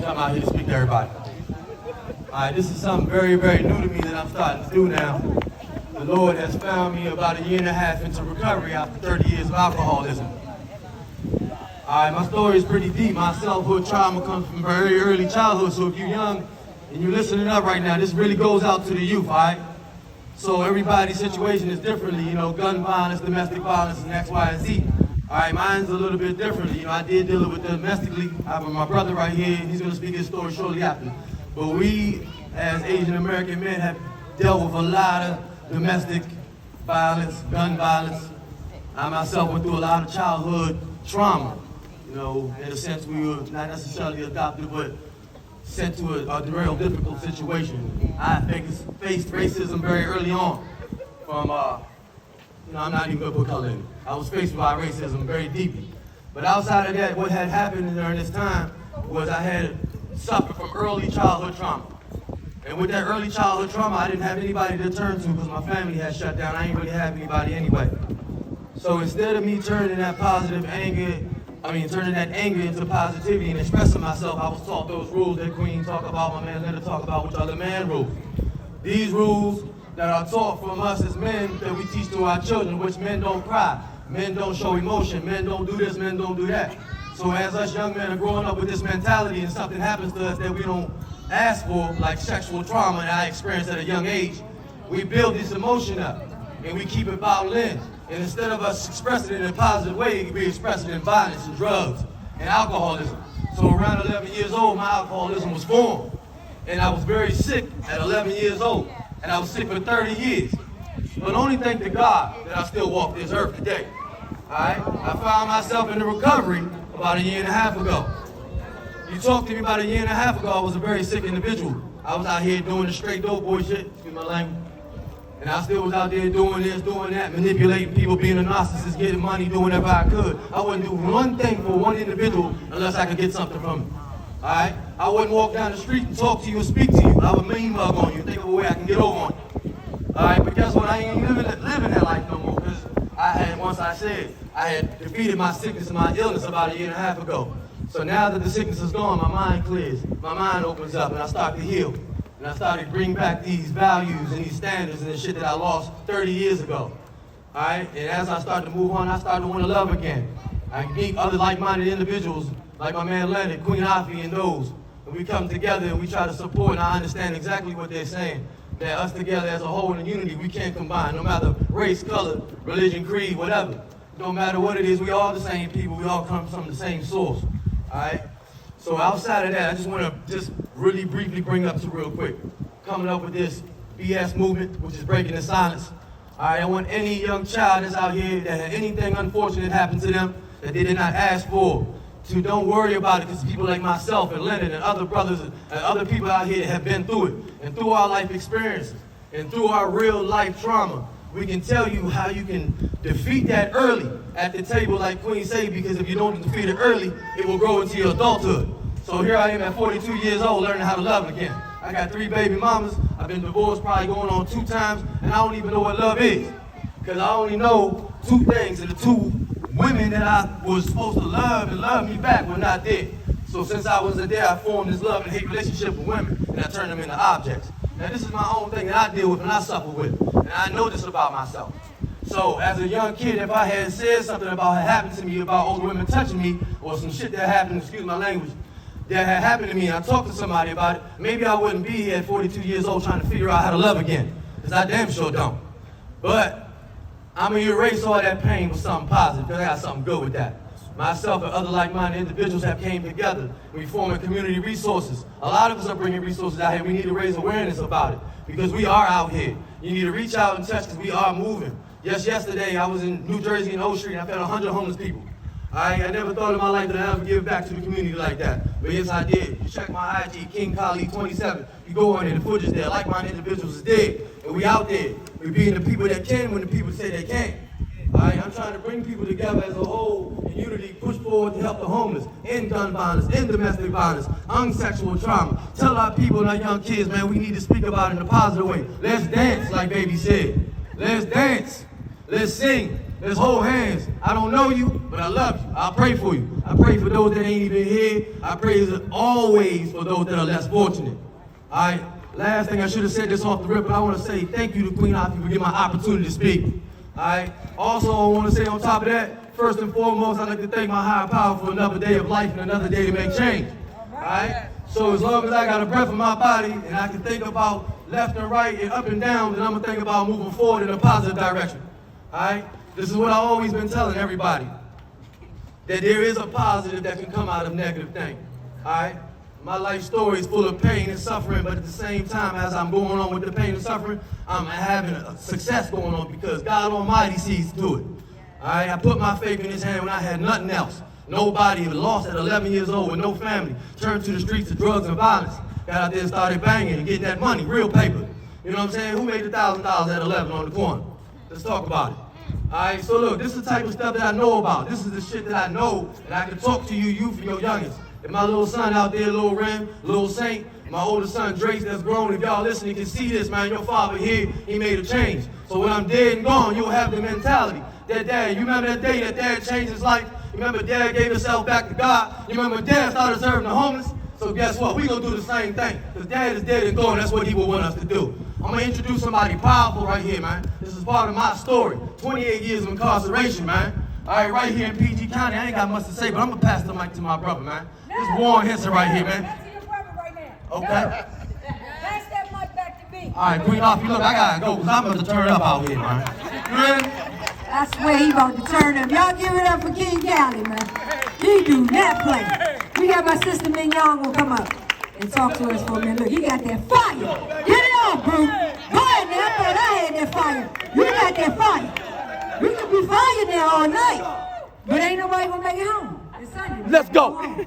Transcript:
come out here to speak to everybody. Alright, this is something very, very new to me that I'm starting to do now. The Lord has found me about 1.5 years into recovery after 30 years of alcoholism. Alright, my story is pretty deep. My self-hood trauma comes from very early childhood, so if you're young and you're listening up right now, this really goes out to the youth, alright? So everybody's situation is differently, you know, gun violence, domestic violence, and X, Y, and Z. Alright, mine's a little bit differently. You know, I did deal with it domestically. I have my brother right here, he's gonna speak his story shortly after. But we, as Asian American men, have dealt with a lot of domestic violence, gun violence. I myself went through a lot of childhood trauma. You know, in a sense, we were not necessarily adopted, but sent to a real difficult situation. I faced racism very early on. From, you know, I'm not even gonna put color in it. I was faced by racism very deeply. But outside of that, what had happened during this time was I had suffered from early childhood trauma. And with that early childhood trauma, I didn't have anybody to turn to because my family had shut down. I didn't really have anybody anyway. So instead of me turning that anger into positivity and expressing myself, I was taught those rules that Queen talked about, my man Leonard talked about, which are the man rules. These rules that are taught from us as men that we teach to our children, which men don't cry, men don't show emotion, men don't do this, men don't do that. So as us young men are growing up with this mentality and something happens to us that we don't ask for, like sexual trauma that I experienced at a young age, we build this emotion up and we keep it bottled in. And instead of us expressing it in a positive way, we express it in violence and drugs and alcoholism. So around 11 years old, my alcoholism was formed. And I was very sick at 11 years old. And I was sick for 30 years. But only thank to God that I still walk this earth today. Alright? I found myself in the recovery about 1.5 years ago. You talked to me about 1.5 years ago, I was a very sick individual. I was out here doing the straight dope boy shit, excuse my language. And I still was out there doing this, doing that, manipulating people, being a narcissist, getting money, doing whatever I could. I wouldn't do one thing for one individual unless I could get something from him. Alright? I wouldn't walk down the street and talk to you and speak to you. I would mean mug on you, think of a way I can get over on you. Alright, but guess what? I ain't living that life no more, because once I had defeated my sickness and my illness about 1.5 years ago. So now that the sickness is gone, my mind clears, my mind opens up, and I start to heal. And I started to bring back these values and these standards and the shit that I lost 30 years ago. Alright? And as I started to move on, I started to want to love again. I meet other like-minded individuals, like my man Leonard, Queen Afi, and those. And we come together and we try to support, and I understand exactly what they're saying. That us together as a whole in unity, we can't combine, no matter race, color, religion, creed, whatever. No matter what it is, we all the same people, we all come from the same source. Alright? So outside of that, I just want to really briefly bring up to real quick. Coming up with this BS movement, which is breaking the silence. Alright, I want any young child that's out here that had anything unfortunate happen to them that they did not ask for, to don't worry about it, because people like myself and Leonard and other brothers and other people out here that have been through it, and through our life experiences, and through our real life trauma, we can tell you how you can defeat that early at the table, like Queen say, because if you don't defeat it early, it will grow into your adulthood. So here I am at 42 years old, learning how to love again. I got 3 baby mamas, I've been divorced probably going on 2 times, and I don't even know what love is. Because I only know 2 things, and the 2 women that I was supposed to love and love me back were not there. So since I wasn't there, I formed this love and hate relationship with women, and I turned them into objects. Now this is my own thing that I deal with and I suffer with, and I know this about myself. So as a young kid, if I had said something about what happened to me, about older women touching me, or some shit that happened, excuse my language, that had happened to me, and I talked to somebody about it, maybe I wouldn't be here at 42 years old trying to figure out how to love again, because I damn sure don't. But I'm going to erase all that pain with something positive, because I got something good with that. Myself and other like-minded individuals have came together. We forming community resources. A lot of us are bringing resources out here. We need to raise awareness about it, because we are out here. You need to reach out and touch, because we are moving. Just yesterday, I was in New Jersey in O Street, and I fed 100 homeless people. I never thought in my life that I'd ever give back to the community like that. But yes, I did. You check my IG, GaryGKaliHynson. You go on there, the footage is there. Like-minded individuals is there. And we out there. We being the people that can when the people say they can't. Alright, I'm trying to bring people together as a whole in unity, push forward to help the homeless, end gun violence, end domestic violence, unsexual trauma. Tell our people and our young kids, man, we need to speak about it in a positive way. Let's dance, like Baby said. Let's dance. Let's sing. let's hold hands. I don't know you, but I love you. I pray for you. I pray for those that ain't even here. I pray always for those that are less fortunate. All right. Last thing, I should have said this off the rip, but I want to say thank you to Queen Afi for giving my opportunity to speak. All right. Also, I want to say on top of that, first and foremost, I'd like to thank my higher power for another day of life and another day to make change. All right. So as long as I got a breath in my body and I can think about left and right and up and down, then I'm gonna think about moving forward in a positive direction. All right. This is what I've always been telling everybody, that there is a positive that can come out of negative things. All right. My life story is full of pain and suffering, but at the same time, as I'm going on with the pain and suffering, I'm having a success going on because God Almighty sees to it. All right, I put my faith in His hand when I had nothing else. Nobody, lost at 11 years old with no family, turned to the streets of drugs and violence, got out there and started banging and getting that money, real paper. You know what I'm saying? Who made $1,000 at 11 on the corner? Let's talk about it. All right, so look, this is the type of stuff that I know about. This is the shit that I know, and I can talk to you, youth, and your youngest. And my little son out there, little Ren, little Saint, my older son, Drace, that's grown, if y'all listening can see this, man, your father here, he made a change. So when I'm dead and gone, you'll have the mentality that dad, you remember that day that dad changed his life? You remember dad gave himself back to God? You remember dad started serving the homeless? So guess what? We gonna do the same thing. Because dad is dead and gone, that's what he would want us to do. I'm gonna introduce somebody powerful right here, man. This is part of my story. 28 years of incarceration, man. All right, right here in PG County, I ain't got much to say, but I'm gonna pass the mic to my brother, man. This is Warren Henson right here, man. That's your brother right now. Okay. Pass that mic back to me. All right, Queen Afi, look, I gotta go, because I'm about to turn up out here, man. You ready? I swear he about to turn up. Y'all give it up for King Kali, man. He do not play. We got my sister Mignon gonna come up and talk to us for a minute. Look, he got that fire. Get it on, bro. Go ahead now. I thought I had that fire. You got that fire. We could be fired now all night. But ain't nobody gonna make it home. It's Sunday. Let's go.